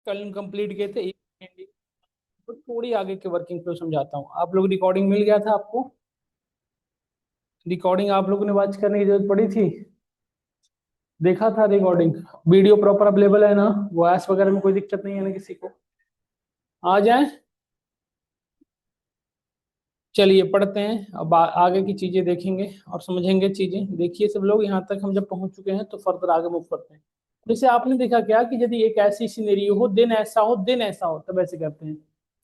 कल कंप्लीट किए थे। तो थोड़ी आगे के वर्किंग फ्लो समझाता हूँ। आप लोग रिकॉर्डिंग मिल गया था आपको? रिकॉर्डिंग आप लोगों ने वॉच करने की जरूरत पड़ी थी? देखा था रिकॉर्डिंग? वीडियो प्रॉपर अवेलेबल है ना? वॉइस वगैरह में कोई दिक्कत नहीं है ना किसी को? आ जाए। चलिए पढ़ते हैं अब आगे की चीजें देखेंगे और समझेंगे चीजें। देखिए सब लोग, यहाँ तक हम जब पहुंच चुके हैं तो फर्दर आगे मूव करते हैं। जैसे आपने देखा क्या कि यदि एक ऐसी सिनेरियो हो, दिन ऐसा हो, दिन ऐसा हो, तब ऐसे करते हैं।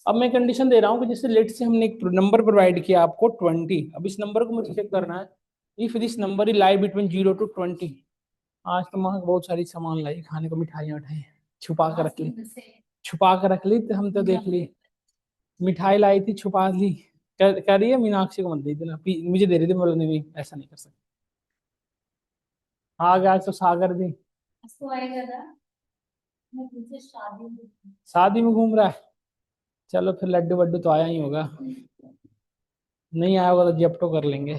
अब मैं कंडीशन दे रहा हूँ कि जैसे लेट से हमने एक नंबर प्रोवाइड किया आपको 20। अब इस नंबर को मुझे चेक करना है if this number is lie between 0 to 20। आज तो माँ बहुत सारी सामान लाई खाने को, मिठाइयाँ उठाई छुपा कर रख ली। छुपा कर रख ली तो हम तो देख ली। मिठाई लाई थी छुपा ली। कह रही है मीनाक्षी को मत दे देना, मुझे दे रही थी, बोला नहीं ऐसा नहीं कर सकते। आ गया तो सागर दी। शादी में घूम रहा है। चलो फिर लड्डू वड्डू तो आया ही होगा। नहीं आया होगा तो जप्टो कर लेंगे।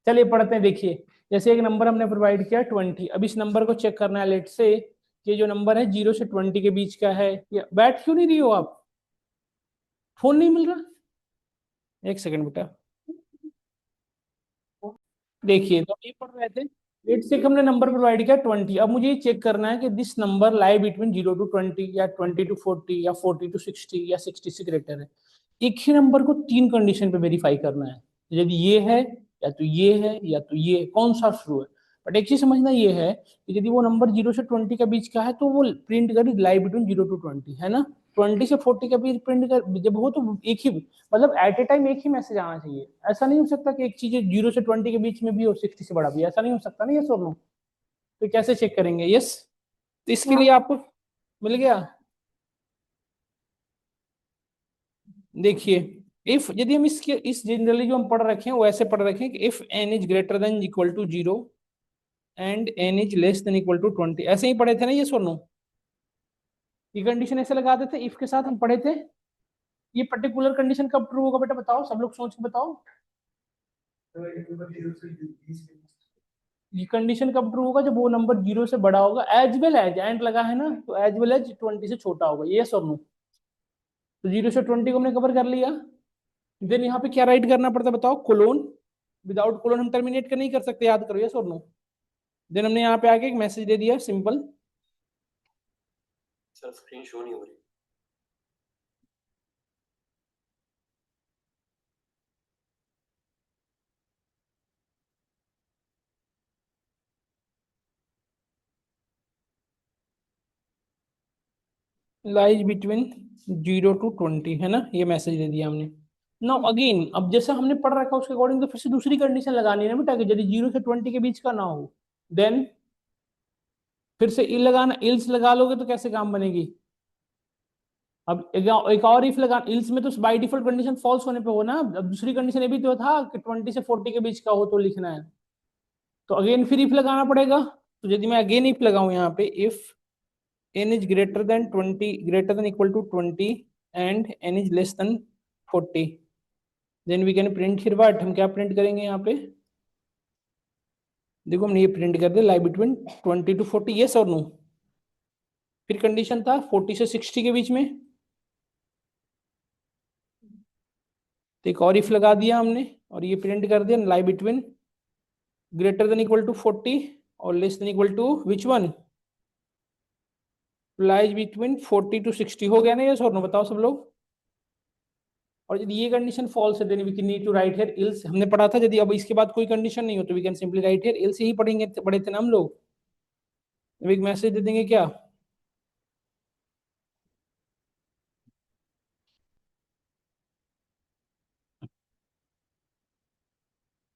चलिए पढ़ते हैं। देखिए जैसे एक नंबर हमने प्रोवाइड किया 20। अब इस नंबर को चेक करना है लेट से कि जो नंबर है 0 से 20 के बीच का है। या बैठ क्यों नहीं रही हो आप? फोन नहीं मिल रहा? एक सेकंड बेटा। देखिए तो ये पढ़ रहे थे। लेट से हमने नंबर प्रोवाइड किया 20। अब मुझे ये चेक करना है कि this number lie between 0 to 20 या 20 to 40 या 40 to 60 या 60 से ग्रेटर है। एक ही नंबर को तीन कंडीशन पे वेरीफाई करना है। यदि ये है या तो ये है या तो ये है, कौन सा ट्रू है। बट एक चीज समझना ये है कि यदि वो नंबर 0 से 20 के बीच का है तो वो प्रिंट करे लाई बिटवीन 0 to 20, है ना? 20 से 40 के बीच प्रिंट कर जब हो तो एक ही, मतलब एट ए टाइम एक ही मैसेज आना चाहिए। ऐसा नहीं हो सकता कि एक चीज 0 से 20 के बीच में भी और 60 से बड़ा भी, ऐसा नहीं हो सकता ना। ये सब लोग तो कैसे चेक करेंगे? यस, तो इसके लिए आपको मिल गया। देखिए इफ यदि हम इसके इस जनरली जो हम पढ़ रखे हैं वो ऐसे पढ़ रखे हैं कि if n is greater than equal to 0 and n is less than equal to 20, ऐसे ही पढ़े थे ना ये सुनो। ये कंडीशन ऐसे लगाते थे इफ के साथ हम पढ़े थे। ये पर्टिकुलर कंडीशन कब ट्रू होगा बेटा बताओ, सब लोग सोच के बताओ। ये कंडीशन कब ट्रू होगा? जब वो नंबर 0 से बड़ा होगा, एज वेल एज एंड लगा है ना, तो एज वेल एज 20 से छोटा होगा। ये और नो? तो 0 से 20 को हमने कवर कर लिया। देन यहाँ पे क्या राइट करना पड़ता है बताओ? कोलोन। विदाउट कोलोन हम टर्मिनेट कर नहीं कर सकते, याद करो। यस और नो? देन हमने यहाँ पे आके एक मैसेज दे दिया सिंपल। सर स्क्रीन शो नहीं हो रही। लाइज बिटवीन 0 to 20, है ना? ये मैसेज दे दिया हमने। नाउ अगेन, अब जैसा हमने पढ़ रखा उसके अकॉर्डिंग तो फिर से दूसरी कंडीशन लगानी है ना बेटा कि यदि 0 से 20 के बीच का ना हो, देन फिर से इल लगाना। इल्स लगा लोगे तो कैसे काम बनेगी? अब एक और इफ लगा, इल्स में तो बाय डिफॉल्ट कंडीशन फॉल्स होने पे हो ना। अब दूसरी कंडीशन ये भी तो था कि 20 से 40 के बीच का हो तो लिखना है। तो अगेन फिर इफ लगाना पड़ेगा। तो यदि मैं अगेन इफ लगाऊं यहाँ पे, if n is greater than 20, greater than equal to 20 and n is less than 40, then we can print here what. हम क्या प्रिंट करेंगे यहाँ पे? देखो हमने ये प्रिंट कर दिया लाई बिटवीन 20 to 40। यस और नो? फिर कंडीशन था 40 से 60 के बीच में, तो एक और इफ लगा दिया हमने और ये प्रिंट कर दिया lie between greater than equal to 40 और less than equal to which one? Lies between 40 to 60। हो गया ना? ये और नो बताओ सब लोग। और यदि ये कंडीशन फॉल्स है then we can need to write here else. हमने पढ़ा था यदि अब इसके बाद कोई कंडीशन नहीं हो तो we can simply write here else ही पढ़ेंगे, पढ़े थे ना हम लोग। एक मैसेज दे देंगे क्या?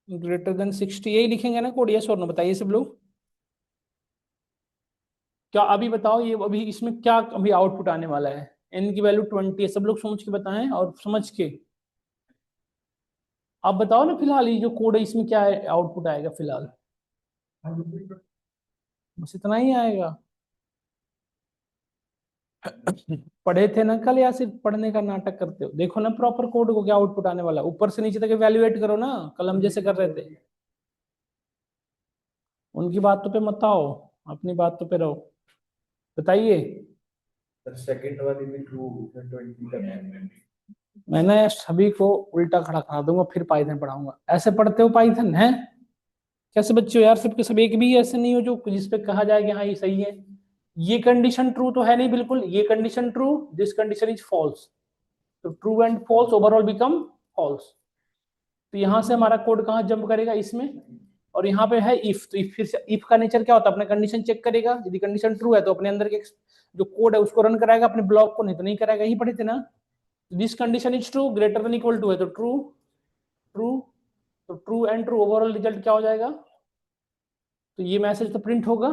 ग्रेटर देन 60, यही लिखेंगे ना कोड? यस और नो बताइए सब लोग। क्या अभी बताओ, ये अभी इसमें क्या अभी आउटपुट आने वाला है? एन की वैल्यू 20 है, सब लोग सोच के बताएं और समझ के। आप बताओ ना फिलहाल ये जो कोड है इसमें क्या आउटपुट आएगा फिलहाल? बस इतना ही आएगा? पढ़े थे ना कल, या सिर्फ पढ़ने का नाटक करते हो? देखो ना प्रॉपर कोड को, क्या आउटपुट आने वाला, ऊपर से नीचे तक इवैल्यूएट करो ना, कल हम जैसे कर रहे थे। उनकी बातों पे मत आओ, अपनी बातों पे रहो। बताइए। सेकंड वाली भी ट्रू 20 करना है। मैंने सभी को उल्टा खड़ा करा दूंगा, फिर पाइथन पढ़ाऊंगा। ऐसे पढ़ते हो पाइथन है? कैसे बच्चे हो यार, सबके सब एक भी ऐसे नहीं हो जो जिसपे कहा जाए कि हाँ ये सही है। ये कंडीशन ट्रू तो है नहीं बिल्कुल, ये condition true, this condition is false. तो true and false overall become false. तो यहां से हमारा कोड कहाँ जंप करेगा, इसमें। और यहाँ पे है इफ, तो इफ फिर से इफ का नेचर क्या होता है, अपने कंडीशन चेक करेगा, यदि कंडीशन ट्रू है तो अपने अंदर के जो कोड है उसको रन कराएगा, अपने ब्लॉक को नहीं तो नहीं कराएगा, यही पढ़े थे ना। This condition is true greater than equal to है तो ट्रू, ट्रू, तो true and true overall result क्या हो जाएगा। तो ये मैसेज तो प्रिंट होगा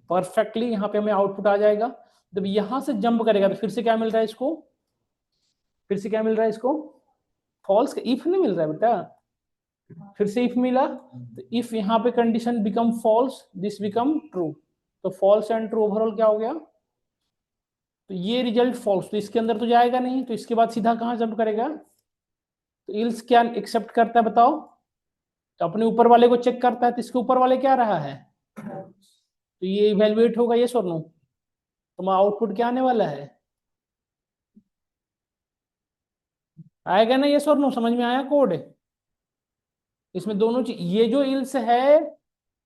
परफेक्टली, यहाँ पे हमें आउटपुट आ जाएगा। जब यहां से जंप करेगा तो फिर से क्या मिल रहा है इसको, फिर से क्या मिल रहा है इसको, फॉल्स। इफ नहीं मिल रहा है बेटा, फिर से इफ मिला, तो इफ यहाँ पे condition become false this become true. तो फॉल्स एंड ट्रू ओवरऑल क्या हो गया, तो ये रिजल्ट फॉल्स, तो इसके अंदर तो जाएगा नहीं, तो इसके बाद सीधा कहां जंप करेगा। तो इल्स क्या एक्सेप्ट करता है बताओ, तो अपने ऊपर वाले को चेक करता है, तो इसके ऊपर वाले क्या रहा है, तो ये इवेल्युएट होगा ये और नो। तो आउटपुट क्या आने वाला है, आएगा ना ये और नो, समझ में आया कोड। इसमें दोनों चीज, ये जो इल्स है,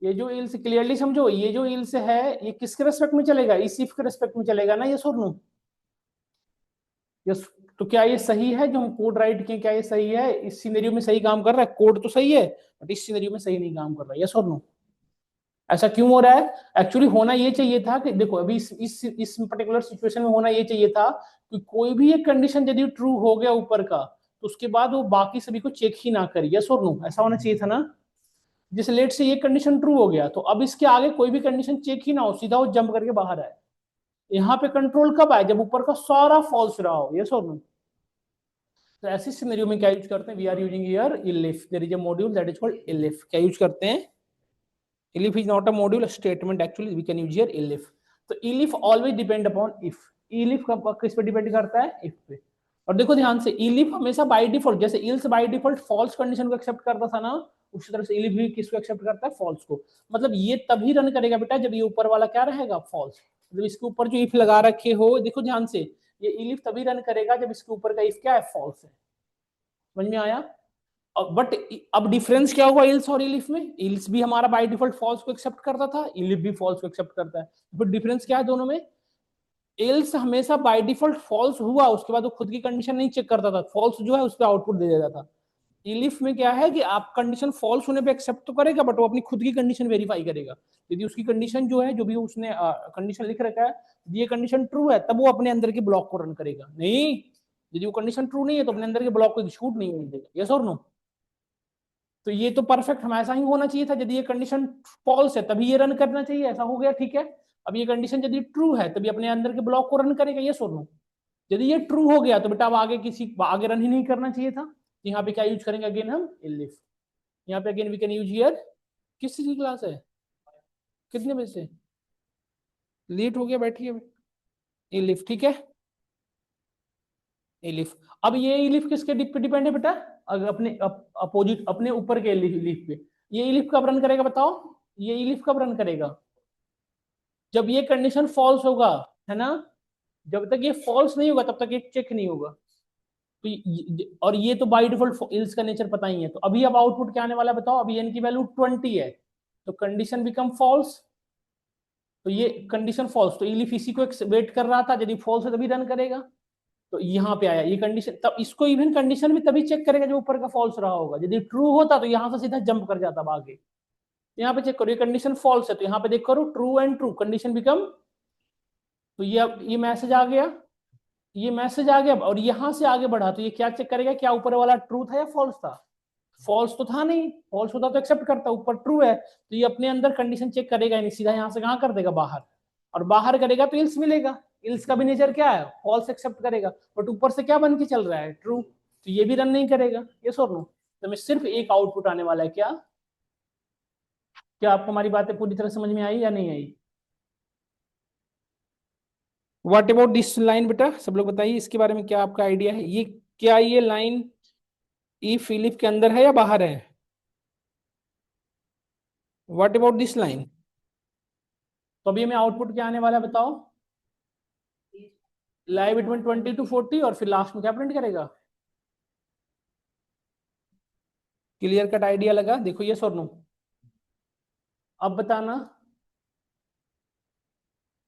ये जो इल्स क्लियरली समझो, ये जो इल्स है ये किसके रेस्पेक्ट में चलेगा, इस इफ के रेस्पेक्ट में चलेगा ना ये और नो। यस। तो क्या ये सही है जो हम कोड राइट किए, क्या ये सही है, इस सिनेरियो में सही काम कर रहा है, कोड तो सही है बट इस सिनेरियो में सही नहीं काम कर रहा है, यस और नो। ऐसा क्यों हो रहा है, एक्चुअली होना ये चाहिए था कि देखो अभी इस पर्टिकुलर सिचुएशन में होना ये चाहिए था कि कोई भी एक कंडीशन यदि ट्रू हो गया ऊपर का, तो उसके बाद वो बाकी सभी को चेक ही ना करे, यस और नो, ऐसा होना चाहिए था ना। जैसे लेट से ये कंडीशन ट्रू हो गया तो अब इसके आगे कोई भी कंडीशन चेक ही ना हो, सीधा वो जंप करके बाहर आए। यहाँ पे कंट्रोल कब आए, जब ऊपर का सारा फॉल्स रहा हो, यस और नो। तो ऐसी सिनेरियो में क्या यूज करते हैं, we are using here elif, there is a module that is called elif. क्या यूज करते हैं, elif is not a module, a statement actually, we can use here elif। तो elif always depend upon if, elif का किस पे depend करता है, if पे। और देखो ध्यान से, elif हमेशा बाय डिफॉल्ट, जैसे else by default false condition को एक्सेप्ट करता था ना, उसी तरह से elif भी किसको एक्सेप्ट करता है, फॉल्स को। मतलब ये तभी रन करेगा बेटा जब ये ऊपर वाला क्या रहेगा, फॉल्स। मतलब इसके ऊपर जो if लगा रखे हो, देखो ध्यान से, ये elif तभी रन करेगा जब इसके ऊपर का if क्या है, फॉल्स है। समझ में आया। बट अब डिफरेंस क्या हुआ इल्स और इलिफ में, इल्स भी हमारा बाय डिफॉल्ट फॉल्स को एक्सेप्ट करता था, इलिफ भी फॉल्स को एक्सेप्ट करता है। बट डिफरेंस क्या है दोनों में, इल्स हमेशा बाय डिफॉल्ट फॉल्स हुआ उसके बाद वो खुद की कंडीशन नहीं चेक करता था, फॉल्स जो है उस पर आउटपुट दे देता था। इलिफ में क्या है कि आप कंडीशन फॉल्स होने पे एक्सेप्ट तो करेगा बट वो अपनी खुद की कंडीशन वेरीफाई करेगा। यदि उसकी कंडीशन जो है, जो भी उसने कंडीशन लिख रखा है, ये कंडीशन ट्रू है तब वो अपने अंदर के ब्लॉक को रन करेगा, नहीं यदि वो कंडीशन ट्रू नहीं है तो अपने अंदर के ब्लॉक को एग्जीक्यूट नहीं होने देगा, यस और नो। तो ये तो परफेक्ट हमेशा ही होना चाहिए था, यदि ये कंडीशन फॉल्स है तभी ये रन करना चाहिए, ऐसा हो गया ठीक है। अब ये कंडीशन यदि ट्रू है तभी अपने अंदर के ब्लॉक को रन करेगा, ये सुनो। यदि ये ट्रू हो गया तो बेटा अब आगे किसी आगे रन ही नहीं करना चाहिए था। यहाँ पे क्या यूज करेंगे अगेन हम, इलिफ। यहाँ पे again we can use here, किस चीज की क्लास है, कितने बजे से लेट हो गया, बैठिए। इलिफ ठीक है, इलिफ। अब ये इलिफ किसके पे डिपेंड है बेटा, अगर अपने अपोजिट अपने ऊपर के इलिफ पे। ये इलिफ कब रन करेगा बताओ, ये इलिफ कब रन करेगा, जब ये कंडीशन फॉल्स होगा, है ना। जब तक ये फॉल्स नहीं होगा तब तक ये चेक नहीं होगा। तो और ये तो बाय डिफॉल्ट इल्स का नेचर पता ही है। तो अभी अब आउटपुट क्या आने वाला है बताओ, अभी एन की वैल्यू 20 है, तो कंडीशन बिकम फॉल्स, तो ये कंडीशन फॉल्स, तो इलिफ इसी को वेट कर रहा था, यदि फॉल्स है तभी रन करेगा। तो यहाँ पे आया ये कंडीशन, तब इसको इवन कंडीशन भी तभी चेक करेगा जब ऊपर का फॉल्स रहा होगा, यदि ट्रू होता तो यहाँ से सीधा जंप कर जाता आगे। यहाँ पे चेक करो, ये कंडीशन फॉल्स है तो यहाँ पे देख करो true and true condition become, तो ये मैसेज आ गया, ये मैसेज आ गया और यहां से आगे बढ़ा तो ये क्या चेक करेगा, क्या ऊपर वाला ट्रू था या फॉल्स था। फॉल्स तो था नहीं, फॉल्स होता तो एक्सेप्ट करता, ऊपर ट्रू है तो ये अपने अंदर कंडीशन चेक करेगा नहीं, सीधा यहां से कहां कर देगा, बाहर। और बाहर करेगा तो इल्स मिलेगा, इल्स का भी नेचर क्या है, फॉल्स एक्सेप्ट करेगा, बट ऊपर से क्या बन के चल रहा है, ट्रू, तो ये भी रन नहीं करेगा, ये और नो। तो में सिर्फ एक आउटपुट आने वाला है, क्या क्या आपको हमारी बातें पूरी तरह समझ में आई या नहीं आई। व्हाट अबाउट दिस लाइन बेटा, सब लोग बताइए इसके बारे में क्या आपका आइडिया है, ये क्या ये लाइन ई फिलिप के अंदर है या बाहर है, व्हाट अबाउट दिस लाइन। तो अभी हमें आउटपुट क्या आने वाला है बताओ, लाई बिटवीन 20 to 40 और फिर लास्ट में क्या प्रिंट करेगा? क्लियर कट आइडिया लगा? देखो ये और नो, अब बताना।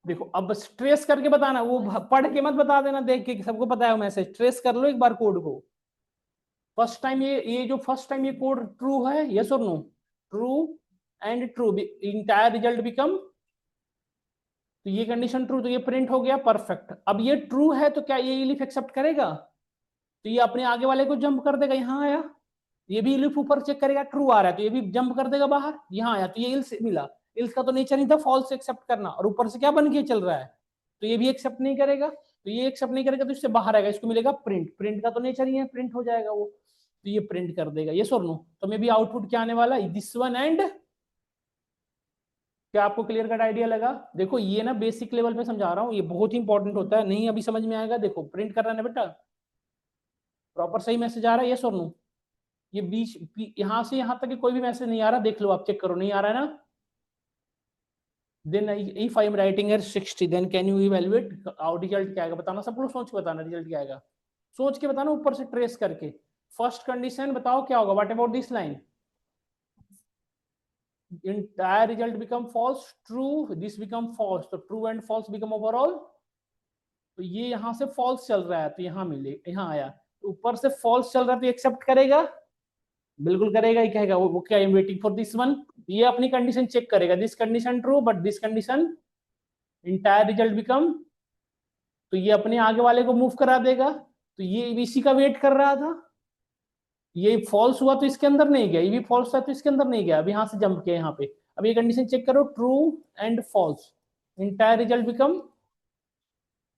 देखो अब ट्रेस करके बताना, वो पढ़ के मत बता देना देख के, सबको पता है मैसेज। ट्रेस कर लो एक बार कोड को। फर्स्ट टाइम ये जो फर्स्ट टाइम ये कोड ट्रू है, यस और no? True and true, entire result become, तो ये कंडीशन ट्रू, तो ये प्रिंट हो गया, परफेक्ट। अब ये ट्रू है तो क्या ये इलिफ एक्सेप्ट करेगा? तो ये अपने आगे वाले को जंप कर देगा, यहाँ आया। ये भी इलिफ ऊपर चेक करेगा, ट्रू आ रहा है तो ये भी जंप कर देगा बाहर, यहाँ आया तो ये इल्स मिला। इल्स का तो नेचर नहीं था फॉल्स एक्सेप्ट करना, और ऊपर से क्या बन के चल रहा है, तो ये भी एक्सेप्ट नहीं करेगा। तो ये एक्सेप्ट नहीं करेगा तो इससे बाहर आएगा, इसको मिलेगा प्रिंट। प्रिंट का तो नेचर ही है, प्रिंट हो जाएगा वो, तो ये प्रिंट कर देगा। ये और नो? तो मे भी आउटपुट क्या आने वाला है, दिस वन एंड। क्या आपको क्लियर कट आइडिया लगा? देखो ये ना बेसिक लेवल पे समझा रहा हूँ, ये बहुत ही इंपॉर्टेंट होता है, नहीं अभी समझ में आएगा। देखो प्रिंट कर रहा है ना बेटा, प्रॉपर सही मैसेज आ रहा है, यस और नो? ये बीच यहां से यहां तक के कोई भी मैसेज नहीं आ रहा, देख लो आप, चेक करो, नहीं आ रहा है ना? Then if I am writing at 60 then can you evaluate, result क्या आएगा बताना, सब लोग सोच के बताना रिजल्ट क्या आएगा, सोच के बताना ऊपर से ट्रेस करके। फर्स्ट कंडीशन बताओ क्या होगा, what about this line, entire result become false, true, this become false, तो true and false become overall। तो ये यहां से false चल रहा है तो यहाँ मिले, यहाँ आया तो ऊपर से false चल रहा है तो एक्सेप्ट करेगा, बिल्कुल करेगा ही, कहेगा वो क्या, आई am waiting for this one. ये अपनी कंडीशन चेक करेगा, this condition true but this condition entire result become, तो ये अपने आगे वाले को मूव करा देगा, तो ये इसी का वेट कर रहा था। ये फॉल्स हुआ तो इसके अंदर नहीं गया, ये भी फॉल्स था तो इसके अंदर नहीं गया, अब यहाँ से जंप किया यहाँ पे। अब ये कंडीशन चेक करो, true and false, entire result become,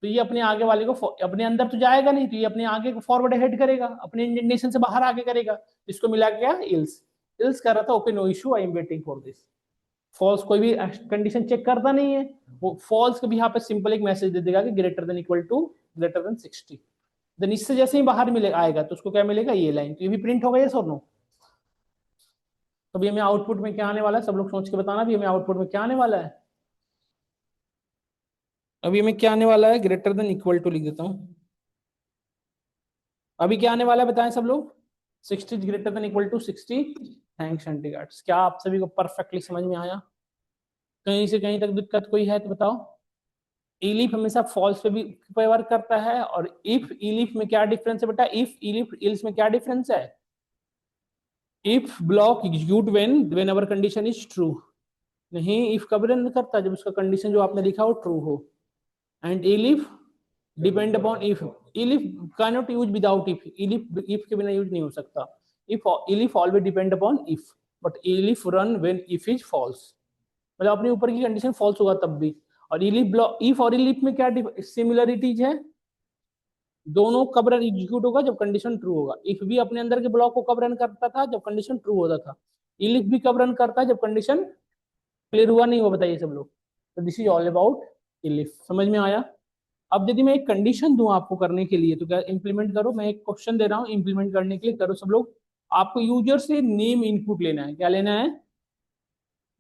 तो ये अपने आगे वाले को, अपने अंदर तो जाएगा नहीं, तो ये अपने आगे को फॉरवर्ड हेड करेगा, अपने इंडेंटेशन से बाहर आगे करेगा, इसको मिला क्या, इल्स। इल्स कर रहा था okay no issue, I am waiting for this. False कोई भी कंडीशन चेक करता नहीं है, वो फॉल्स को भी यहाँ पे सिंपल एक मैसेज दे देगा कि greater than equal to greater than 60। Then इससे जैसे ही बाहर मिले आएगा तो उसको क्या मिलेगा, ये लाइन, तो ये भी प्रिंट हो गया, यस और नो? तो अभी हमें आउटपुट में क्या आने वाला है, सब लोग सोच के बताना भी हमें आउटपुट में क्या आने वाला है। अभी हमें क्या आने वाला है, ग्रेटर देन इक्वल टू लिख देता हूँ। अभी क्या आने वाला है बताएं सब लोग, 60 greater than equal to 60। Thanks anti guards, क्या आप सभी को परफेक्टली समझ में आया? कहीं से कहीं तक दिक्कत कोई है तो बताओ। इलिफ हमेशा फॉल्स पे भी वर्क करता है, और इफ इलिफ में क्या डिफरेंस है बेटा, इफ इलिफ इल्स में क्या डिफरेंस है? If block execute when our condition is true, नहीं इफ कब रन करता, जब उसका कंडीशन जो आपने लिखा हो ट्रू हो। And elif depend upon if, elif cannot use without if, if के बिना यूज नहीं हो सकता। If elif always depend upon if, but elif run when if is false, मतलब अपने ऊपर की कंडीशन फॉल्स होगा तब भी। और इलिफ ब्लॉक, इफ और इलिफ में क्या सिमिलरिटीज है, दोनों कब रन एग्जीक्यूट होगा, जब कंडीशन ट्रू होगा। इफ भी अपने अंदर के ब्लॉक को कब रन करता था, जब कंडीशन ट्रू होता था। इलिफ भी कब रन करता है, जब कंडीशन क्लियर हुआ नहीं हुआ, बताइए सब लोग। तो दिस इज ऑल अबाउट इलिफ, समझ में आया? अब यदि मैं एक कंडीशन दूं आपको करने के लिए तो क्या इंप्लीमेंट करो, मैं एक क्वेश्चन दे रहा हूं इंप्लीमेंट करने के लिए, करो सब लोग। आपको यूजर से नेम इनपुट लेना है, क्या लेना है,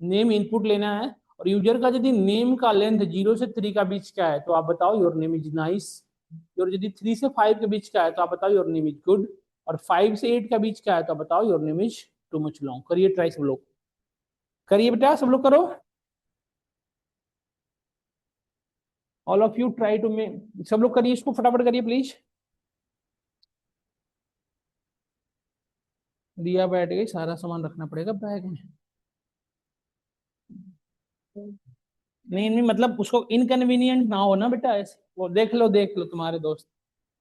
नेम इनपुट लेना है। और यूजर का यदि नेम का लेंथ 0 से 3 का बीच का है तो आप बताओ योर नेम इज नाइस। और यदि 3 से 5 के बीच का है तो आप बताओ योर नेम इज गुड। और 5 से 8 का बीच का है तो आप बताओ your name is too much long. करिए ट्राई सब लोग, करिए बेटा सब लोग करो। All of you try to me, सब लोग करिए इसको फटाफट करिए प्लीज। दिया बैठ गई, सारा सामान रखना पड़ेगा बैग में। नहीं नहीं मतलब उसको इनकन्वीनियंट ना हो ना बेटा, ऐसे वो देख लो तुम्हारे दोस्त,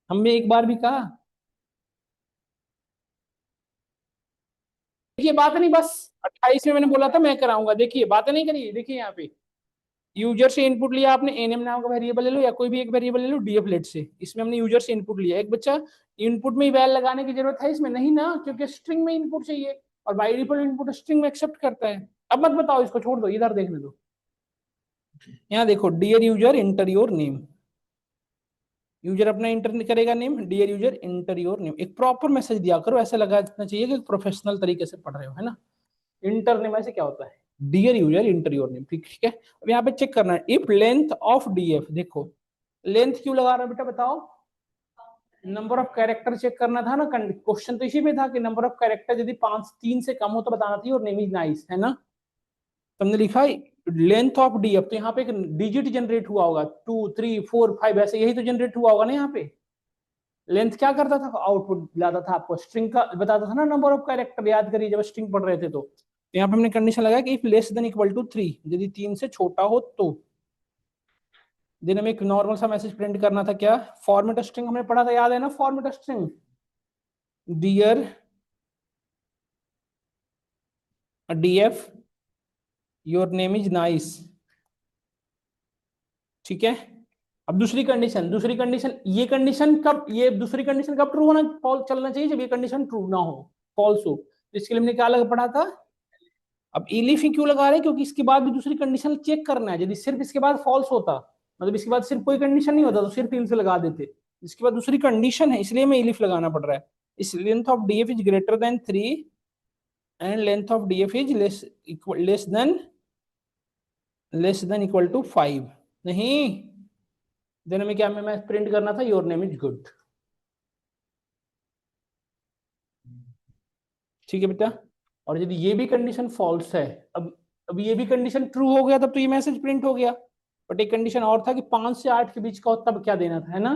हमने एक बार भी कहा। देखिए बात नहीं, बस 28 में मैंने बोला था मैं कराऊंगा, देखिए बात नहीं करी, देखिए यहाँ पे यूजर से इनपुट लिया आपने, एनएम नाम का वेरिएबल ले लो या कोई भी एक वेरिएबल ले लो डीएफलेट से, इसमें हमने यूजर से इनपुट लिया। एक बच्चा इनपुट में वैल लगाने की जरूरत है इसमें, नहीं ना, क्योंकि स्ट्रिंग में इनपुट चाहिए और बाई डिफॉल्ट इनपुट स्ट्रिंग में एक्सेप्ट करता है। अब मत बताओ, इसको छोड़ दो, इधर देखने दो। यहाँ देखो, dear user enter your name, user अपना इंटर करेगा name, dear user enter your name. एक प्रॉपर मैसेज दिया करो, ऐसा लगा इतना चाहिए कि प्रोफेशनल तरीके से पढ़ रहे हो, है ना। इंटर नेम ऐसे क्या होता है, dear user enter your name, ठीक है। अब यहाँ पे चेक करना है, इफ लेंथ ऑफ डीएफ, देखो लेंथ क्यों लगा रहा हूं बेटा बताओ? नंबर ऑफ कैरेक्टर चेक करना था ना, क्वेश्चन तो इसी पे था कि नंबर ऑफ कैरेक्टर यदि 3 से कम हो तो बताना चाहिए, और नेम इज नाइस, है ना? तुमने लिखा लेंथ ऑफ डी, अब तो यहाँ पे एक डिजिट जनरेट हुआ होगा, 2 3 4 5, ऐसे यही तो जनरेट हुआ होगा ना यहाँ पे। लेंथ क्या करता था? आउटपुट लाता था आपको, स्ट्रिंग का बताता था ना नंबर ऑफ कैरेक्टर, याद करिए जब स्ट्रिंग पढ़ रहे थे तो यहाँ पे हमने कंडीशन लगाया कि if less than equal to 3, यदि 3 से छोटा हो तो दिन में एक नॉर्मल सा मैसेज प्रिंट करना था। क्या फॉर्मेट स्ट्रिंग हमने पढ़ा था, याद है ना? Format string, dear DF your name is nice, ठीक है। अब दूसरी कंडीशन, ये कंडीशन कब, ये दूसरी कंडीशन कब ट्रू होना, फॉल्स चलना चाहिए जब ये कंडीशन ट्रू ना हो, फॉल्स हो। तो इसके लिए हमने क्या लगा पढ़ा था? अब इलिफ ही क्यों लगा रहे हैं? क्योंकि इसके बाद भी दूसरी कंडीशन चेक करना है, यदि सिर्फ इसके बाद फॉल्स होता, मतलब इसके बाद सिर्फ कोई कंडीशन नहीं होता तो सिर्फ इल्स लगा देते, इसके बाद दूसरी कंडीशन है इसलिए हमें इलिफ लगाना पड़ रहा है। इस length of DF is greater than 3 and length of DF is less than equal to 5, नहीं देन हमें क्या, मैं प्रिंट करना था योर नेम इज गुड, ठीक है बेटा। और यदि ये भी कंडीशन फॉल्स है, अब ये भी कंडीशन ट्रू हो गया तब तो ये मैसेज प्रिंट हो गया, बट एक कंडीशन और था कि 5 से 8 के बीच का हो, तब क्या देना था, है ना?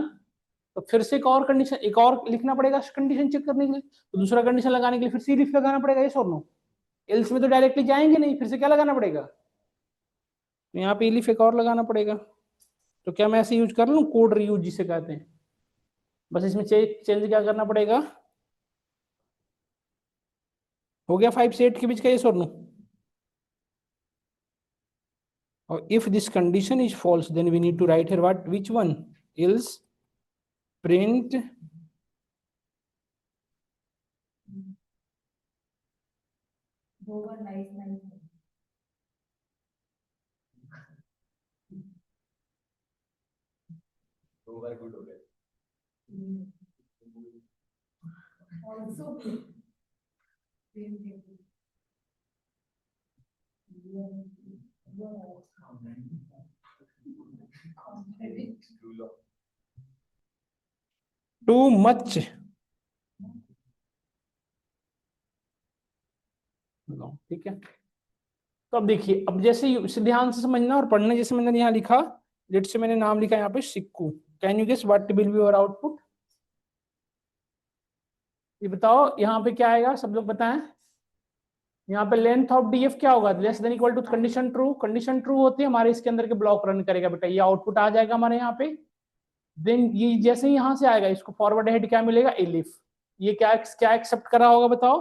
तो फिर से एक और कंडीशन, एक और लिखना पड़ेगा कंडीशन चेक करने के लिए, तो दूसरा कंडीशन लगाने के लिए फिर से इफ लगाना पड़ेगा, ये और नो, एल्स में तो डायरेक्टली जाएंगे नहीं, फिर से क्या लगाना पड़ेगा? तो यहाँ पे इलिफ एक और लगाना पड़ेगा। तो क्या मैं ऐसे यूज कर लूँ, कोड रीयूज जिसे कहते हैं, बस इसमें चेंज क्या करना पड़ेगा? हो गया 5 से 8 के बीच का, ये और नो। और if this condition is false then we need to write here what, which one, else print दो बार गुड हो गया। too much, ठीक है। तो अब देखिए, अब जैसे इसे ध्यान से समझना और पढ़ना, जैसे मैंने यहाँ लिखा, लेट से मैंने नाम लिखा यहाँ पे Sikku, can you guess what will be your output? ये बताओ यहाँ पे क्या आएगा, सब लोग बताएं। यहाँ पे लेंथ ऑफ डीएफ क्या होगा, less than equal to, condition true, condition true होती है हमारे इसके अंदर के ब्लॉक रन करेगा बेटा, ये आउटपुट आ जाएगा हमारे यहाँ पे। देन ये जैसे ही यहाँ से आएगा, इसको फॉरवर्ड हेड क्या मिलेगा, एलिफ। ये क्या क्या एक्सेप्ट करा होगा बताओ?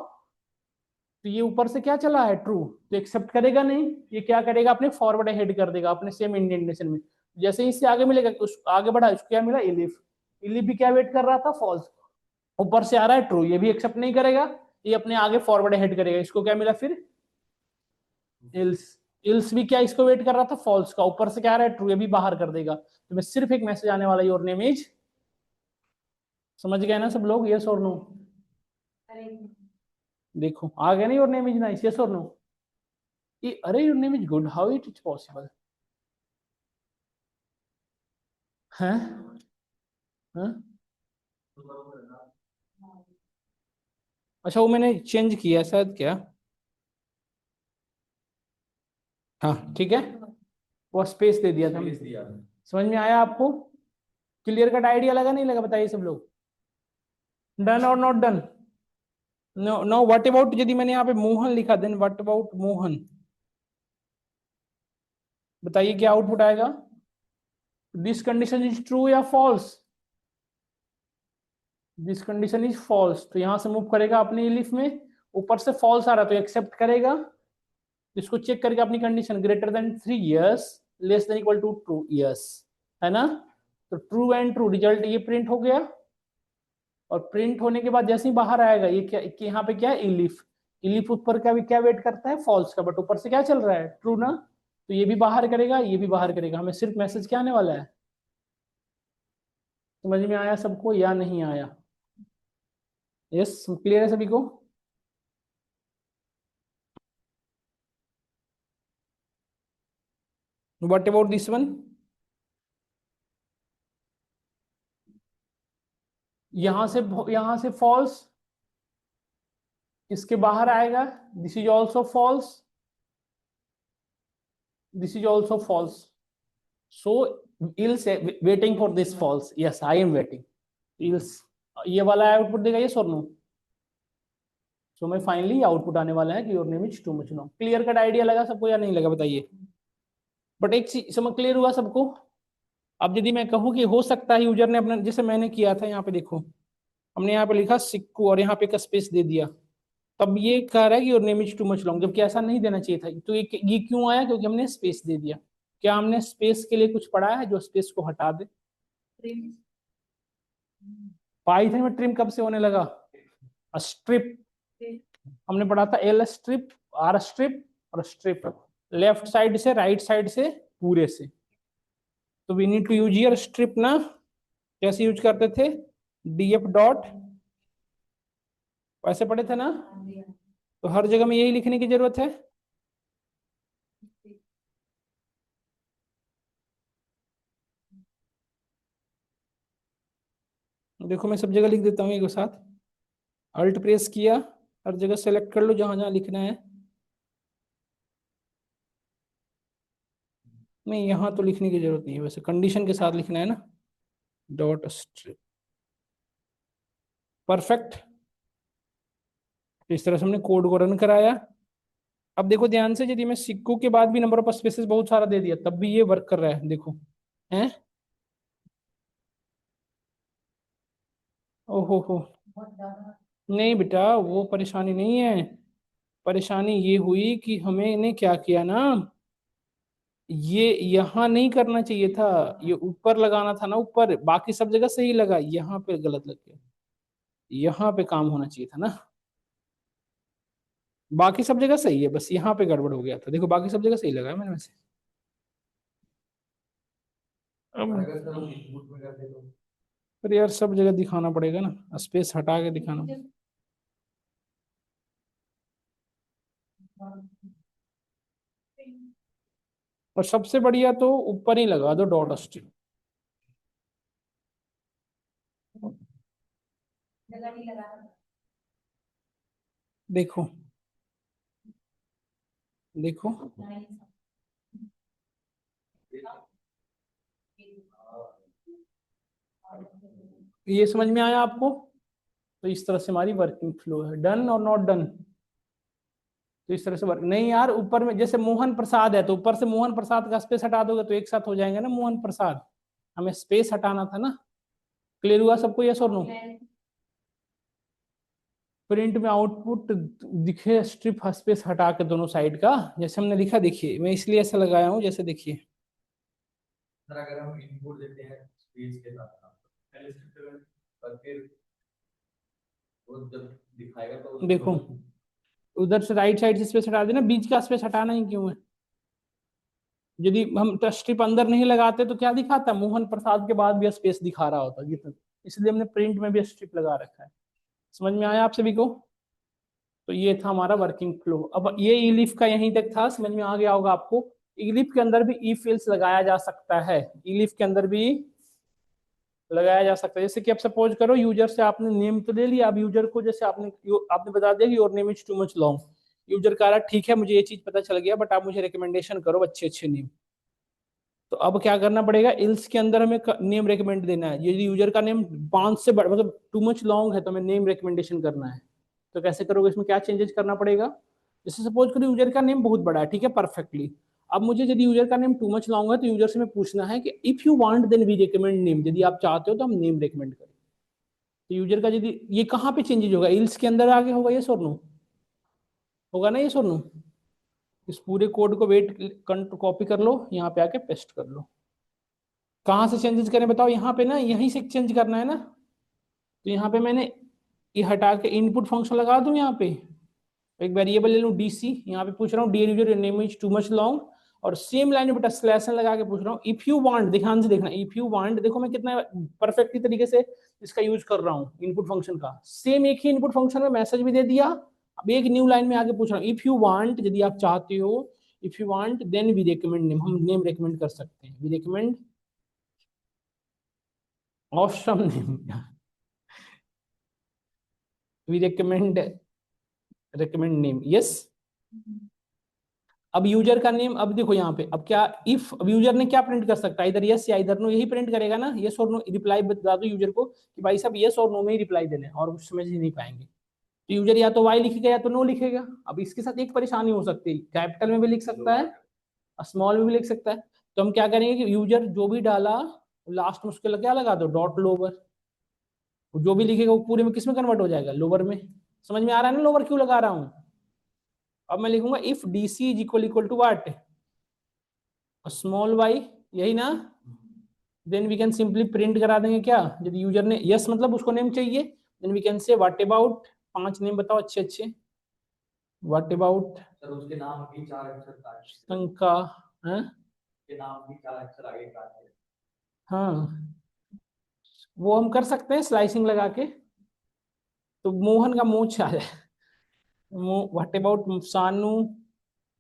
तो ये ऊपर से क्या चला है, ट्रू, तो एक्सेप्ट करेगा नहीं, ये क्या करेगा, अपने फॉरवर्ड हेड कर देगा अपने सेम इंडेंटेशन में। जैसे ही इससे आगे मिलेगा, उस आगे बढ़ा, इसको क्या मिला, एलिफ। एलिफ भी क्या वेट कर रहा था, फॉल्स। ऊपर से आ रहा है ट्रू, ये भी एक्सेप्ट नहीं करेगा, ये अपने आगे फॉरवर्ड हेड करेगा, इसको क्या मिला फिर, इल्स। इल्स भी क्या इसको वेट कर रहा था, फॉल्स का, ऊपर से क्या आ रहा है, ट्रू, ये भी बाहर कर देगा, तो मैं सिर्फ एक मैसेज आने वाला, योर नेम इज, समझ गए ना सब लोग, यस और नो? देखो आ गया ना, your name is nice, yes और नो? ये अरे your name is good, how it is possible है? हाँ? अच्छा वो मैंने चेंज किया शायद, क्या? हाँ ठीक है, वो स्पेस दे दिया था Space दिया। समझ में आया आपको? क्लियर कट आइडिया लगा नहीं लगा, बताइए सब लोग, डन और not done? No no, what about, यदि मैंने यहाँ पे मोहन लिखा, देन व्हाट अबाउट मोहन, बताइए क्या आउटपुट आएगा? दिस कंडीशन इज ट्रू या false? This condition is false, तो यहां से मूव करेगा अपने इलिफ में, ऊपर से फॉल्स आ रहा तो एक्सेप्ट करेगा, इसको चेक करके अपनी condition greater than 3 years, less than equal to 2 years, है ना? तो ट्रू एंड ट्रू रिजल्ट ये प्रिंट हो गया, और प्रिंट होने के बाद जैसे ही बाहर आएगा, ये क्या यहाँ पे क्या है, इलिफ। इलिफ ऊपर का भी क्या वेट करता है, फॉल्स का, बट ऊपर से क्या चल रहा है, ट्रू ना, तो ये भी बाहर करेगा, ये भी बाहर करेगा, हमें सिर्फ मैसेज क्या आने वाला है? समझ में आया सबको या नहीं आया? यस, क्लियर है सभी को? What about this one? यहां से फॉल्स, इसके बाहर आएगा, this is also false, this is also false. So else waiting for this false, yes I am waiting. Else ये वाला आउटपुट देगा, यस और नो। सो मैं फाइनली आउटपुट आने वाला है कि your name is too much long. Clear cut idea लगा सबको या नहीं लगा बताइए। बट एक चीज समझ क्लियर हुआ सबको। अब यदि मैं कहूं कि हो सकता है यूजर ने अपना, जैसे मैंने किया था, यहाँ पे देखो हमने यहाँ पे लिखा सिक्कू और यहाँ पे एक स्पेस दे दिया, तब ये कह रहा है कि your name is too much long, जबकि ऐसा नहीं देना चाहिए था। तो ये क्यों आया? क्योंकि हमने स्पेस दे दिया। क्या हमने स्पेस के लिए कुछ पढ़ा है जो स्पेस को हटा दे? पाइथन में ट्रिम कब से होने लगा? स्ट्रिप। हमने पढ़ा था एल स्ट्रिप, आर स्ट्रिप और स्ट्रिप, लेफ्ट साइड से राइट साइड से पूरे से। तो we need to use here strip ना। कैसे यूज करते थे? डीएफ डॉट, ऐसे पढ़े थे ना। तो हर जगह में यही लिखने की जरूरत है। देखो मैं सब जगह लिख देता हूँ एक साथ। अल्ट प्रेस किया, हर जगह सेलेक्ट कर लो जहां जहां लिखना है। नहीं यहाँ तो लिखने की जरूरत नहीं है, वैसे कंडीशन के साथ लिखना है ना। Dot strip, perfect. इस तरह से हमने कोड को रन कराया। अब देखो ध्यान से, यदि मैं सिक्कू के बाद भी नंबर ऑफ स्पेसेस बहुत सारा दे दिया तब भी ये वर्क कर रहा है, देखो है। ओहो हो, नहीं बेटा वो परेशानी नहीं है। परेशानी ये हुई कि हमें ने क्या किया ना, ये यहाँ नहीं करना चाहिए था, ये ऊपर लगाना था ना, ऊपर। बाकी सब जगह सही लगा, यहाँ पे गलत लग गया। यहाँ पे काम होना चाहिए था ना। बाकी सब जगह सही है, बस यहाँ पे गड़बड़ हो गया था। देखो बाकी सब जगह सही लगा है मैंने वैसे। अब अगर सर हम इनपुट में कर दे तो पर यार सब जगह दिखाना पड़ेगा ना, स्पेस हटा के दिखाना। और सबसे बढ़िया तो ऊपर ही लगा दो डॉट स्ट्रिप। देखो देखो, ये समझ में आया आपको? तो इस तरह से हमारी वर्किंग फ्लो है। डन और नॉट डन? तो इस तरह से वर्क नहीं यार, ऊपर में जैसे मोहन प्रसाद है तो ऊपर से मोहन प्रसाद का स्पेस हटा दोगे तो एक साथ हो जाएंगे ना मोहन प्रसाद। हमें स्पेस हटाना था ना। क्लियर हुआ सबको, यस और नो? प्रिंट में आउटपुट दिखे स्ट्रिप स्पेस हटा के दोनों साइड का, जैसे हमने लिखा। देखिए मैं इसलिए ऐसा लगाया हूँ, जैसे देखिए सर अगर हम इनपुट देते हैं स्पेस के साथ पर फिर वो जब दिखाएगा तो देखो उधर से राइट साइड से स्पेस हटा देना, बीच का स्पेस हटाना ही क्यों है? यदि हम स्ट्रिप अंदर नहीं लगाते तो क्या दिखाता? मोहन प्रसाद के बाद भी स्पेस दिखा रहा होता गीत। इसलिए हमने प्रिंट में भी स्ट्रिप लगा रखा है। समझ में आया आप सभी को? तो ये था हमारा वर्किंग फ्लो। अब ये इलिफ का यहीं तक था, समझ में आ गया होगा आपको। इलिफ के अंदर भी इफ एल्स लगाया जा सकता है, इलिफ के अंदर भी लगाया जा सकता है। जैसे कि आप सपोज करो यूजर से आपने नेम तो ले लिया, अब यूजर को जैसे आपने बता दिया कि your name is too much long. User कह रहा ठीक है मुझे ये चीज पता चल गया, बट आप मुझे रिकमेंडेशन करो अच्छे अच्छे नेम। तो अब क्या करना पड़ेगा, इल्स के अंदर हमें नेम रेकमेंड देना है। यदि यूजर का नेम 5 से बड़ा मतलब टू मच लॉन्ग है तो हमें नेम रिकमेंडेशन करना है। तो कैसे करोगे, इसमें क्या चेंजेस करना पड़ेगा? जैसे सपोज करो यूजर का नेम बहुत बड़ा है, ठीक है परफेक्टली। अब मुझे यदि यूजर का नेम टू मच लॉन्ग है तो यूजर से मैं पूछना है कि if you want then we recommend name, यदि आप चाहते हो तो हम नेम रिकमेंड करें। तो यूजर का यदि ये कहाँ पे चेंजेस होगा, इल्स के अंदर आगे होगा, ये और नो होगा ना, ये और नो? इस पूरे कोड को वेट कॉपी कर लो, यहाँ पे आके पेस्ट कर लो। कहाँ से चेंजेस करें बताओ? यहाँ पे ना, यहीं से चेंज करना है ना। तो यहाँ पे मैंने ये हटा के इनपुट फंक्शन लगा दूं, यहाँ पे एक वेरिएबल ले लूं डीसी, यहाँ पे पूछ रहा हूँ dear user name is too much long, और सेम लाइन बेटा स्लैश लगा के पूछ रहा हूँ इफ यू वांट, ध्यान से देखना, इफ यू वांट। देखो मैं कितना परफेक्टली तरीके से इसका यूज कर रहा हूँ इनपुट फंक्शन का। सेम एक ही इनपुट फंक्शन में मैसेज भी दे दिया। अब एक न्यू लाइन में आगे पूछ रहा हूँ इफ यू वांट, यदि आप चाहते हो, if you want then we recommend name, हम नेम रिकमेंड कर सकते हैं, we recommend option name. We recommend name, yes. अब यूजर का नेम, अब देखो यहाँ पे, अब क्या इफ, अब यूजर ने क्या प्रिंट कर सकता है, इधर यस या इधर नो, यही प्रिंट करेगा ना, यस और नो। रिप्लाई बता दो यूजर को कि भाई साहब यस और नो में ही रिप्लाई देने, और कुछ समझ ही नहीं पाएंगे। तो यूजर या तो वाई लिखेगा या तो नो लिखेगा। अब इसके साथ एक परेशानी हो सकती है, कैपिटल में भी लिख सकता है, स्मॉल में भी लिख सकता है। तो हम क्या करेंगे कि यूजर जो भी डाला लास्ट में उसके क्या लगा दो, डॉट लोअर। जो भी लिखेगा वो पूरे में किस में कन्वर्ट हो जाएगा, लोअर में। समझ में आ रहा है ना लोअर क्यों लगा रहा हूं। अब मैं लिखूंगा if D C is equal to what, small Y, यही ना। Then we can simply print करा देंगे क्या, यदि यूजर ने यस मतलब उसको नेम चाहिए, then we can say what about, 5 name बताओ अच्छे अच्छे। व्हाट अबाउट सर उसके नाम भी 4 अक्षर का है, शंका, है के नाम भी 4 अक्षर आगे काटे हैं। हाँ, वो हम कर सकते हैं स्लाइसिंग लगा के। तो मोहन का मोच आ जाए, व्हाट अबाउट सानू,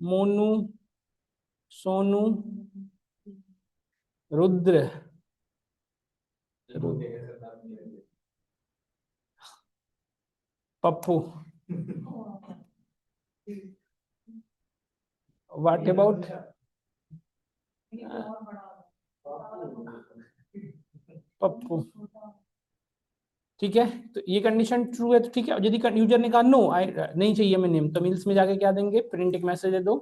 मोनू, सोनू, रुद्र, वो देखे सर नाम नहीं है। पप्पू। व्हाट अबाउट पप्पू, ठीक है। तो ये कंडीशन ट्रू है तो ठीक है। यदि यूजर ने कहा नो आई नहीं चाहिए मैं नेम, तो मिल्स में जाके क्या देंगे, प्रिंट एक मैसेज दे दो,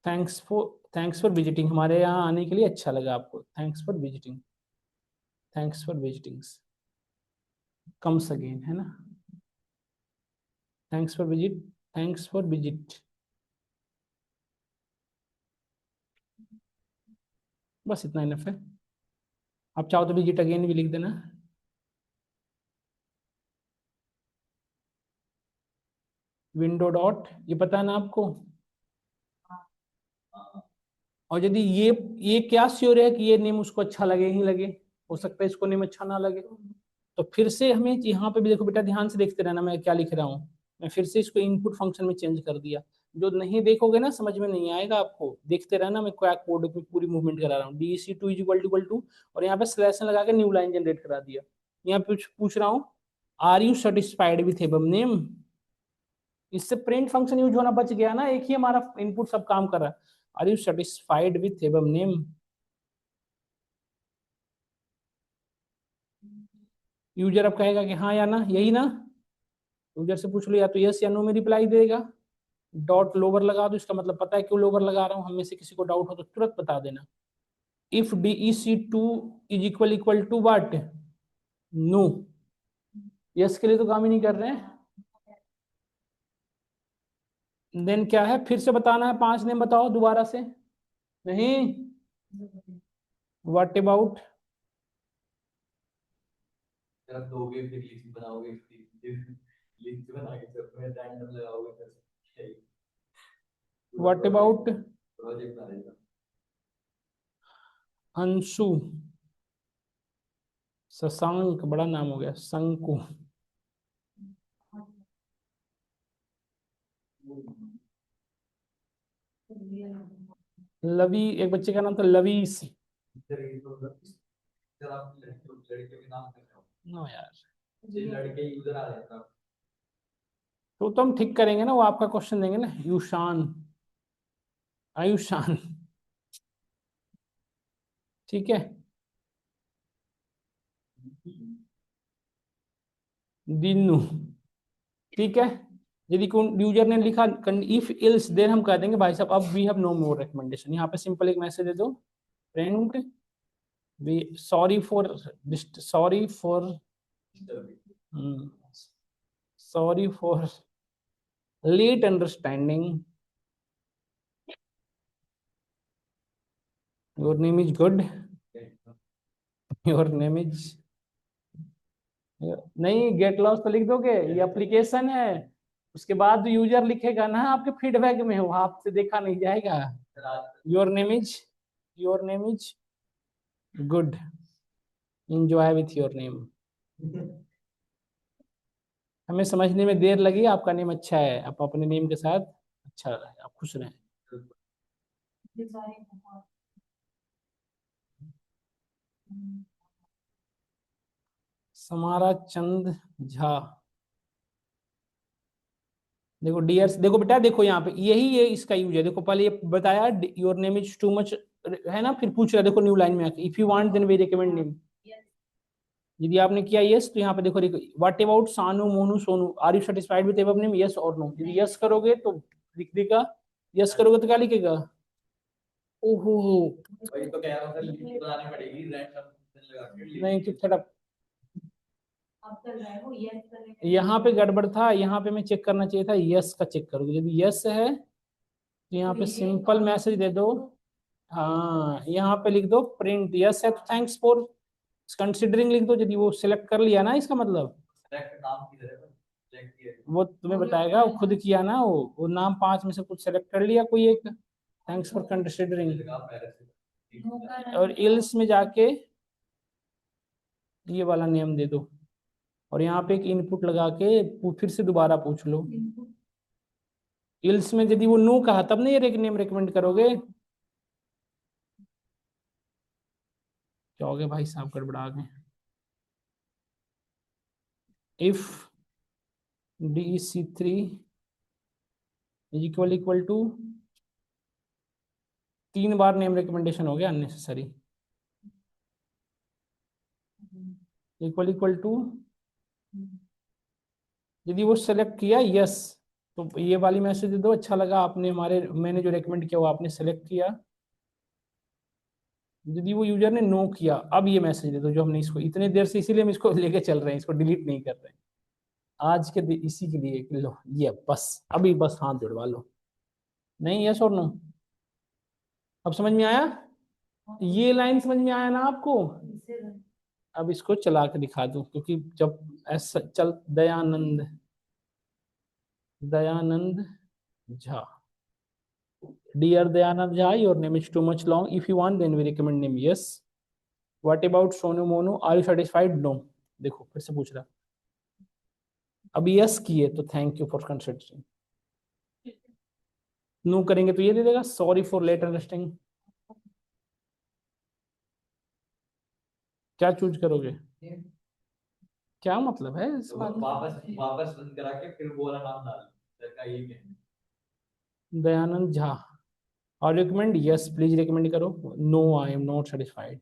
थैंक्स फॉर विजिटिंग, हमारे यहाँ आने के लिए अच्छा लगा आपको, thanks for visiting, thanks for visitings, comes again, है ना, thanks for visit, thanks for visit. बस इतना इनफ है। आप चाहो तो विजिट अगेन भी लिख देना। विंडो डॉट, ये पता है ना आपको। और यदि ये क्या श्योर है कि ये नेम उसको अच्छा लगे ही लगे, हो सकता है इसको नेम अच्छा ना लगे। तो फिर से हमें यहाँ पे भी देखो बेटा, ध्यान से देखते रहना मैं क्या लिख रहा हूँ। मैं फिर से इसको इनपुट फंक्शन में चेंज कर दिया। जो नहीं देखोगे ना समझ में नहीं आएगा आपको, देखते रहना मैं क्या कोड में पूरी मूवमेंट करा रहा हूँ। D C two equal to और यहाँ पे स्लैश लगा के न्यू लाइन जनरेट करा दिया। यहाँ पे पूछ रहा हूँ are you satisfied with above name. इससे प्रिंट फंक्शन यूज होना बच गया ना, एक ही हमारा इनपुट सब काम कर रहा है। Are you satisfied with above name. User अब कहेगा कि हाँ या ना, यही ना। यूजर से पूछ लो या तो यस या नो में रिप्लाई देगा। डॉट लोअर लगा दो, इसका मतलब पता है क्यों लोअर लगा रहा हूँ, हम में से किसी को डाउट हो तो तुरंत बता देना। If D E C two is equal to what, no. Yes के लिए तो काम ही नहीं कर रहे हैं। देन क्या है, फिर से बताना है, 5 नेम बताओ दोबारा से। नहीं, व्हाट अबाउट, सर आप दोगे फिर लिस्ट बनाओगे, लिस्ट बना के सर में रैंडम लगाओगे सर, क्या व्हाट अबाउट प्रोजेक्ट बना देगा। अंशु, शशांक, बड़ा नाम हो गया, शंकु, लवी, एक बच्चे का नाम था लवीस। सर ये तो सर आप लड़के के नाम कर रहे हो, नो यार, ये लड़के यूजर आ रहे हैं। तो हम ठीक करेंगे ना, वो आपका क्वेश्चन देंगे ना, युशान, आयुषान, ठीक है। दिनू, ठीक है। यदि यूजर ने लिखा इफ इल्स, देन हम कह देंगे भाई साहब अब we have no more recommendation. यहाँ पे सिंपल एक मैसेज दे दो, print we sorry for late understanding, your name is good, your name is, नहीं गेट लॉस तो लिख दोगे, ये एप्लीकेशन है। उसके बाद यूजर लिखेगा ना आपके फीडबैक में, वो आपसे देखा नहीं जाएगा। Your name is, your name is good, enjoy with your name. हमें समझने में देर लगी, आपका नेम अच्छा है, आप अपने नेम के साथ अच्छा रहे, आप खुश रहें। समारा चंद झा। देखो डियर, देखो बेटा, देखो यहाँ पे यही ये इसका यूज है। देखो पहले ये बताया your name is too much, है ना, फिर पूछ रहा है, देखो न्यू लाइन में आके if you want then we recommend name. यदि आपने किया यस तो यहाँ पे देखो what about Sanu Monu Sonu, are you satisfied with above name, yes और नो। यदि यस करोगे तो लिख देगा, यस करोगे तो क्या लिखेगा, ओहो वही तो कह रहा हूँ सर, लिमिट बनानी पड़ेगी रैंडम लगा के। नहीं चुप थोड़ा, यहाँ पे गड़बड़ था, यहाँ पे मैं चेक करना चाहिए था, यस का चेक करोगे, यदि यस है तो यहाँ पे सिंपल मैसेज दे दो। हाँ यहाँ पे लिख दो प्रिंट यस है तो थैंक्स फॉर कंसिडरिंग लिख दो। यदि वो सिलेक्ट कर लिया ना, इसका मतलब सेलेक्ट नाम की तरह सेलेक्ट किया वो तुम्हें बताएगा, वो खुद किया ना, वो नाम 5 में से कुछ सेलेक्ट कर लिया कोई एक, थैंक्स फॉर कंसिडरिंग। लगा पहले से। और इल्स में जाके ये वाला नेम दे दो, और यहाँ पे एक इनपुट लगा के फिर से दोबारा पूछ लो। इल्स में यदि वो नो कहा तब नहीं ये नेम रिकमेंड करोगे। क्या हो गया भाई साहब, गड़बड़ा गए। If DEC3 is equal to, 3 बार नेम रिकमेंडेशन हो गया अननेसेसरी, इक्वल टू, यदि वो सेलेक्ट किया यस तो ये वाली मैसेज दे दो, अच्छा लगा आपने हमारे, मैंने जो रेकमेंड किया वो आपने सेलेक्ट किया। यदि वो यूजर ने नो किया, अब ये मैसेज दे दो जो हमने इसको इतने देर से, इसीलिए हम इसको लेके चल रहे हैं, इसको डिलीट नहीं कर रहे हैं आज के इसी के लिए। लो ये बस अभी बस हाथ जुड़वा लो। नहीं यस और नो, अब समझ में आया, ये लाइन समझ में आया ना आपको। अब इसको चला के दिखा दूं, क्योंकि जब ऐसा चल, Dayanand, Dayanand Jha, dear Dayanand Jha, your name is too much long, if you want then we recommend name yes, what about Sonu Monu, are you satisfied, no. देखो फिर से पूछ रहा, अब यस किए तो thank you for considering, no करेंगे तो ये दे देगा सॉरी फॉर लेट अंडरस्टैंडिंग। क्या चूज करोगे, क्या मतलब है इस बात में? वापस वापस बंद करा के फिर वो वाला नाम डाल सर का, ये क्या दयानंद झा, और रिकमेंड यस प्लीज रिकमेंड करो, no I am not satisfied.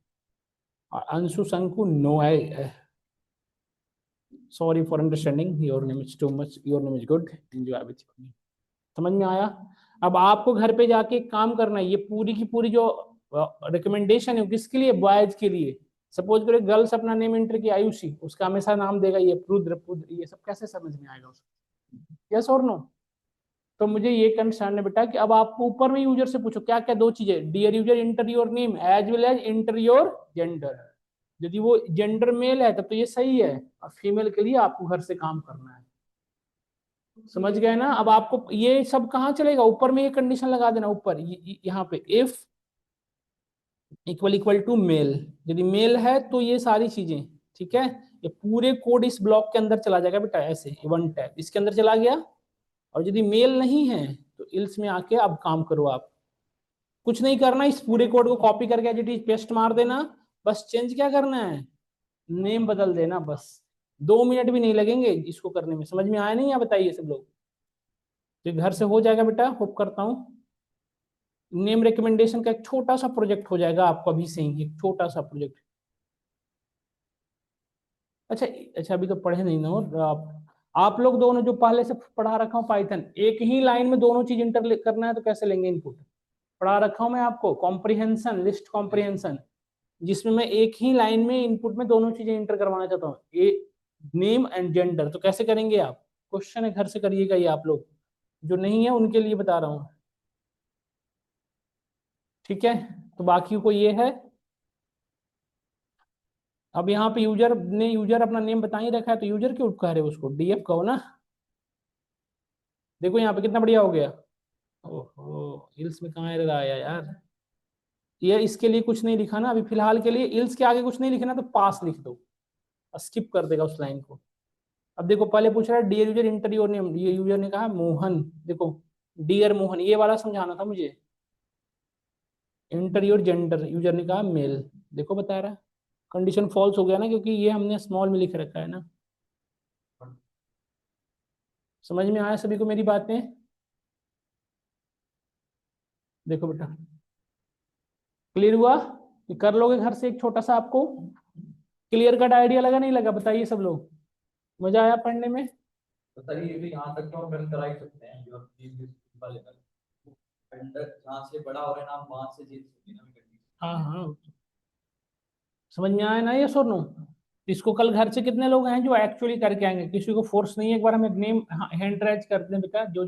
Anshu Shanku, no I, sorry for understanding, your name is too much, your name is good, enjoy with. समझ में आया। अब आपको घर पे जाके काम करना है, ये पूरी की पूरी जो रिकमेंडेशन है किसके लिए, बॉयज के लिए। सपोज करो गर्ल्स अपना नेम एंटर की आयुषी, उसका हमेशा नाम देगा ये रुद्र पुद्र, ये सब कैसे समझ में आएगा उसको, यस और नो। तो मुझे ये कंसर्न है बेटा कि अब आपको ऊपर में यूजर से पूछो क्या क्या, 2 चीजें, dear user enter your name as well as enter your gender. यदि वो जेंडर मेल है तब तो ये सही है, और फीमेल के लिए आपको घर से काम करना है। समझ गए ना। अब आपको ये सब कहाँ चलेगा, ऊपर में ये कंडीशन लगा देना, ऊपर यहाँ पे इफ इक्वल टू मेल, यदि मेल है तो ये सारी चीजें ठीक है, ये पूरे कोड इस ब्लॉक के अंदर चला जाएगा बेटा, ऐसे वन टैब इसके अंदर चला गया। और यदि मेल नहीं है तो इल्स में आके अब काम करो, आप कुछ नहीं करना, इस पूरे कोड को कॉपी करके एज इट इज पेस्ट मार देना, बस चेंज क्या करना है, नेम बदल देना, बस 2 मिनट भी नहीं लगेंगे इसको करने में। समझ में आया नहीं, या बताइए सब लोग। तो घर से हो जाएगा बेटा, होप करता हूँ। नेम रिकमेंडेशन का एक छोटा सा प्रोजेक्ट हो जाएगा आपको अभी से ही, एक छोटा सा प्रोजेक्ट। अच्छा अच्छा, अभी तो पढ़े नहीं ना, और आप लोग दोनों जो पहले से पढ़ा रखा हूँ पाइथन, एक ही लाइन में दोनों चीज इंटर करना है तो कैसे लेंगे इनपुट। पढ़ा रखा हूँ मैं आपको कॉम्प्रिहेंशन, लिस्ट कॉम्प्रिहेंशन, जिसमें मैं एक ही लाइन में इनपुट में दोनों चीजें इंटर करवाना चाहता हूँ, ए नेम एंड जेंडर। तो कैसे करेंगे आप, क्वेश्चन है, घर से करिएगा ये आप लोग, जो नहीं है उनके लिए बता रहा हूँ, ठीक है। तो बाकी को ये है। अब यहाँ पे यूजर ने, यूजर अपना नेम बता ही रखा है तो यूजर क्यों कह रहे हो उसको, डीएफ कहो ना। देखो यहाँ पे कितना बढ़िया हो गया। ओहो इल्स में कहाँ एरर आया यार, ये इसके लिए कुछ नहीं लिखा ना अभी फिलहाल के लिए, इल्स के आगे कुछ नहीं लिखना तो पास लिख दो, स्किप कर देगा उस लाइन को। अब देखो पहले पूछ रहा है dear user enter your name, ये यूजर ने कहा मोहन, देखो डियर मोहन, ये वाला समझाना था मुझे। इंटर योर जेंडर, यूजर ने कहा मेल, देखो बता रहा है कंडीशन फॉल्स हो गया ना, क्योंकि ये हमने स्मॉल में लिख रखा है ना। समझ में आया सभी को मेरी बातें? देखो बेटा, क्लियर हुआ? ये कर लोगे घर से एक छोटा सा, आपको क्लियर कट आइडिया लगा नहीं लगा? बताइए सब लोग, मजा आया पढ़ने में? तो सर ये भी यहाँ तक तो हम रन करा ही सकते हैं जो वाले का अंडर जहाँ से बड़ा हो रहा है ना, हम वहां से जीत सकते हैं ना कंडीशन। हाँ हाँ, समझ में आया ना ये सोनू? इसको कल घर से कितने लोग हैं जो एक्चुअली करके आएंगे? किसी को फोर्स नहीं है, एक बार हमें नेम हैंड रेज करते हैं बेटा, जो